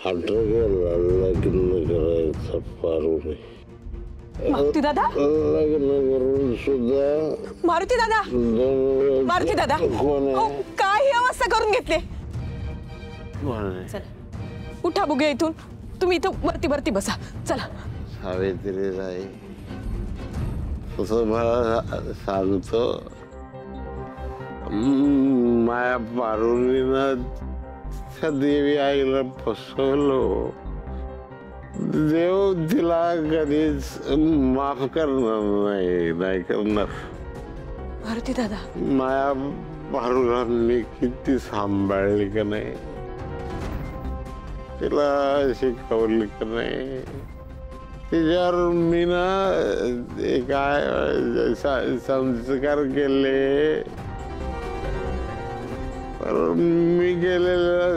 लग्न करायचं पारुने. मारुती दादा, लग्न करून सुद्धा. मारुती दादा, मारुती दादा, काय ही अवस्था करून घेतली? चला उठा बघूया इथून. तुम्ही इथं वरती वरती बसा. चला. सावित्री नाही तसं मला सांगतो, माया पारुनीनं त्या देवी आईला फसवलो. देव तिला कधीच माफ करणार नाही करणार. मारुती दादा, माया पारुला मी किती सांभाळली का नाही, तिला शिकवली का नाही, तिच्यावर मी ना काय संस्कार केले, पण मी केलेल्या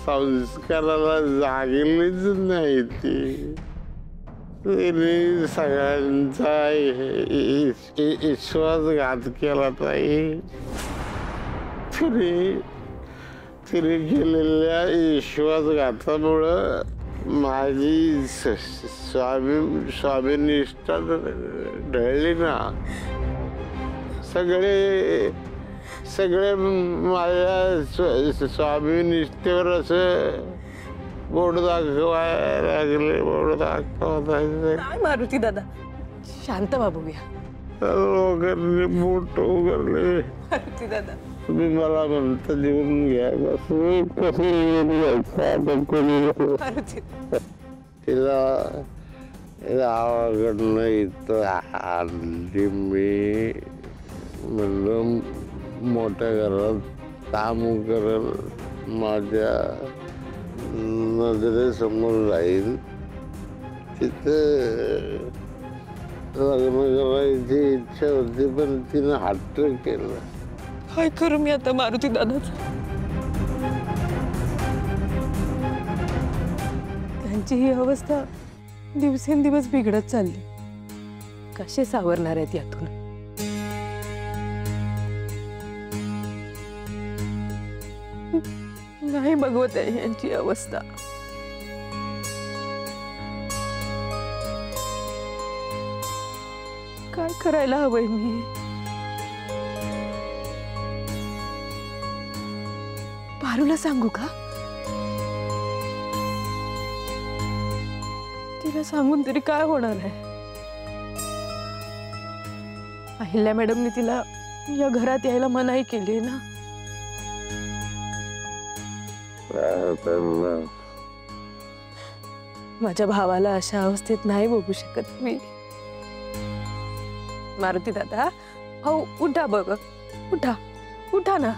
संस्काराला जागेलीच नाही ती. तिने सगळ्यांचा विश्वासघात केला ताई. तिने केलेल्या विश्वासघातामुळं माझी स्वाभिनिष्ठा ढळली ना. सगळे माझ्या स्वाभिनिष्ठेवर असं बोट दाखवायला लागले, बोट दाखवत. मारुती दादा शांत व्हा बघूया. लोकांनी बोट उघडले. मारुती दादा, तुम्ही मला म्हणता देऊन घ्या. तिला गावाकडनं इथं आणली मी. म्हणलं मोठ्या घरात काम करल, माझ्या नजरेसमोर राहील, तिथं लग्न करायची इच्छा होती, पण तिनं हट्ट केला. काय करू मी आता मारुती दादाच? त्यांची ही अवस्था दिवसेंदिवस बिघडत चालली. कसे सावरणार आहेत यातून? नाही बघवत आहे यांची अवस्था. काय करायला हवंय मी? पारूला सांगू का? तिला सांगून तरी काय होणार आहे? अहिल्या मॅडमने तिला या घरात यायला मनाई केली ना. माझ्या भावाला अशा अवस्थेत नाही बघू शकत मी. मारुती दादा, हो उठा बघ, उठा उठा ना.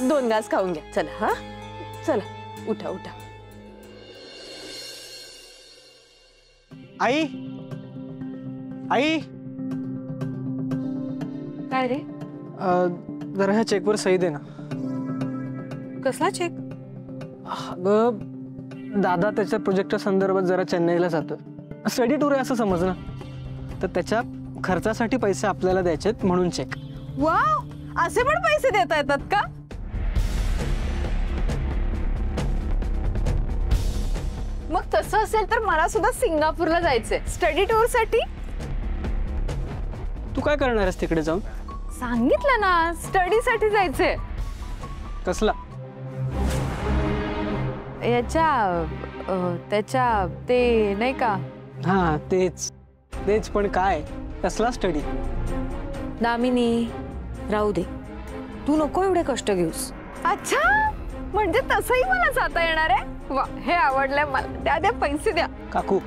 2 घास खाऊन घ्या. चला. हा चला, उठा उठा. आई, आई, काय रे? जरा ह्या चेकवर सही दे ना. कसला चेक? अगं दादा त्याच्या प्रोजेक्टच्या संदर्भात जरा चेन्नईला जातो. स्टडी टूर आहे असं समज ना. तर त्याच्या खर्चासाठी पैसे आपल्याला द्यायचेत म्हणून चेक. वाव, असे पण पैसे देता येतात का? मग तसं असेल तर मला सुद्धा सिंगापूरला जायचंय स्टडी टूर साठी. तू काय करणार आहेस तिकडे जाऊन? सांगितलं ना, स्टडी साठी जायचंय. कसला? त्याच्या ते नाही का. हा तेच पण काय कसला स्टडी? दामिनी राहू दे, तू नको एवढे कष्ट घेऊस. अच्छा, म्हणजे तसंही मला जाता येणार आहे. वा, हे आवडलंय मला. द्या पैसे द्या. काकू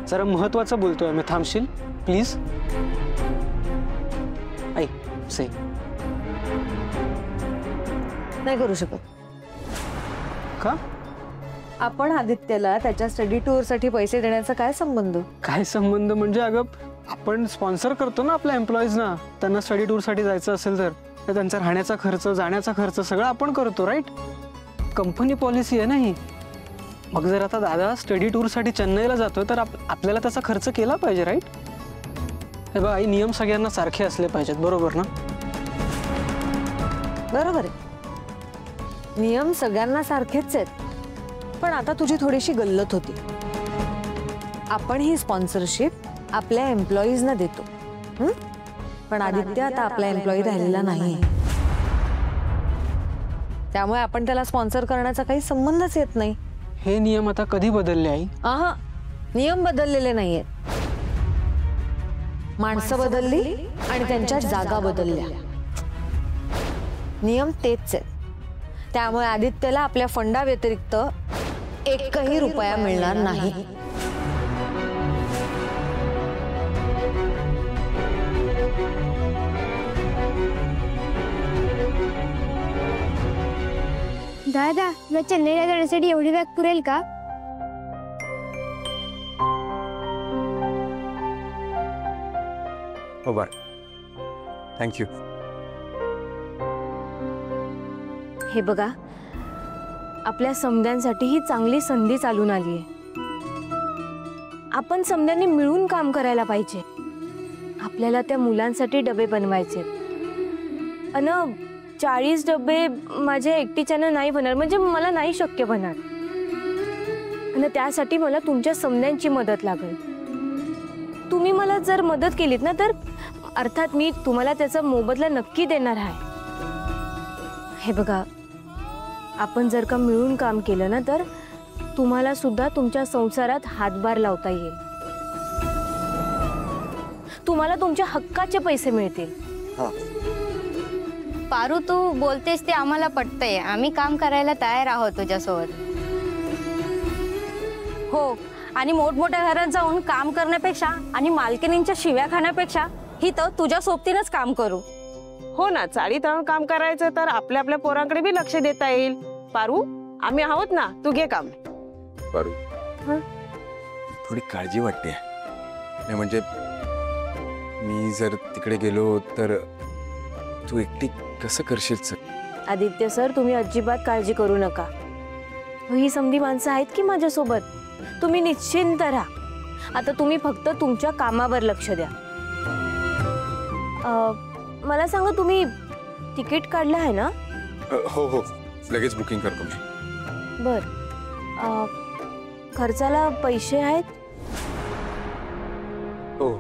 जरा महत्वाचं बोलतोय मी, थांबशील प्लीज? आई से नाही करू शकत. का? आपण आदित्यला त्याच्या स्टडी टूर साठी पैसे देण्याचा काय संबंध? काय संबंध म्हणजे अगं आपण स्पॉन्सर करतो ना आपल्या एम्प्लॉईजना. त्यांना स्टडी टूर साठी जायचं असेल तर त्यांचा राहण्याचा खर्च, जाण्याचा खर्च सगळं आपण करतो, राईट? कंपनी पॉलिसी आहे ना ही. मग जर आता दादा स्टडी टूर साठी चेन्नईला जातोय तर आपल्याला त्याचा खर्च केला पाहिजे, राईट? हे बघ आई, नियम सगळ्यांना सारखे असले पाहिजेत, बरोबर ना? बरोबर आहे, नियम सगळ्यांना सारखेच आहेत. पण आता तुझी थोडीशी गल्लत होती. आपण ही स्पॉन्सरशिप आपल्या एम्प्लॉईजना देतो. पण आदित्य आता आपला एम्प्लॉई राहिलेला नाही, त्यामुळे आपण त्याला स्पॉन्सर करण्याचा काही संबंधच येत नाही. हे नियम आता कधी बदलले आई? आहा, नियम बदललेले नाहीयेत. माणसं बदलली आणि त्यांच्या जागा बदलल्या. नियम तेच आहेत. त्यामुळे आदित्यला आपल्या फंडा व्यतिरिक्त एकही रुपया मिळणार नाही. दादा, तुला चेन्नईला जाण्यासाठी एवढी बॅग पुरेल का? हो बर, थँक्यू. हे बघा, आपल्या समद्यांसाठी ही चांगली संधी चालून आली आहे. आपण समद्यांनी मिळून काम करायला पाहिजे. आपल्याला त्या मुलांसाठी डबे बनवायचे. 40 डबे माझ्या एकटीच्यानं नाही बनणार, म्हणजे मला नाही शक्य बनणार. आणि त्यासाठी मला तुमच्या समद्यांची मदत लागेल. तुम्ही मला जर मदत केलीत ना, तर अर्थात मी तुम्हाला त्याचा मोबदला नक्की देणार आहे. हे बघा, आपण जर का मिळून काम केलं ना, तर तुम्हाला सुद्धा तुमच्या संसारात हातभार लावता येईल. तुम्हाला तुमच्या हक्काचे पैसे मिळतील. पारू, तू बोलतेस ते आम्हाला पटतंय. आम्ही काम करायला तयार आहोत तुझ्यासोबत. हो, आणि मोठमोठ्या घरात जाऊन काम करण्यापेक्षा आणि मालकिनींच्या शिव्या खाण्यापेक्षा ही तर तुझ्या सोबतीनच काम करू. हो ना, चाळीत राहून काम करायचं तर आपल्या आपल्या पोरांकडे बी लक्ष देता येईल. पारू, आम्ही आहोत ना, तू घे काम. पारू, थोडी काळजी वाटते. नाही म्हणजे मी जर तिकडे गेलो तर तू एकटी कसं करशील सर? आदित्य सर, तुम्ही अजिबात काळजी करू नका. ही समधी माणसं आहेत की माझ्यासोबत. तुम्ही निश्चिंत राहा. आता तुम्ही फक्त तुमच्या कामावर लक्ष द्या. मला सांगा, तुम्ही तिकीट काढलं आहे ना? हो हो, लगेच बुकिंग करतो मी. बर, खर्चाला पैसे आहेत? हो.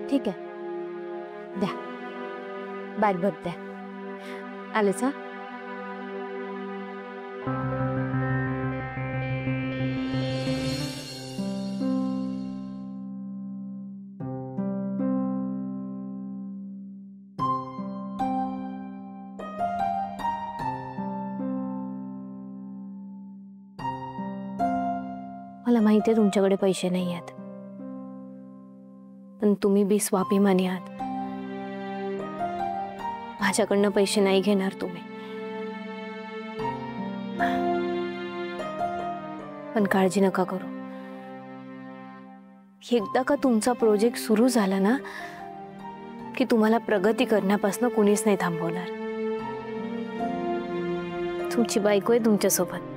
ठीक आहे, द्या. बॅग बघ द्या. आलेच हा. मला माहिती आहे तुमच्याकडे पैसे नाही आहेत, पण तुम्ही बी स्वाभिमानी आहात. माझ्याकडनं पैसे नाही घेणार तुम्ही. पण काळजी नका करू. एकदा का तुमचा प्रोजेक्ट सुरू झाला ना, की तुम्हाला प्रगती करण्यापासून कुणीच नाही थांबवणार. तुमची बायको आहे तुमच्यासोबत.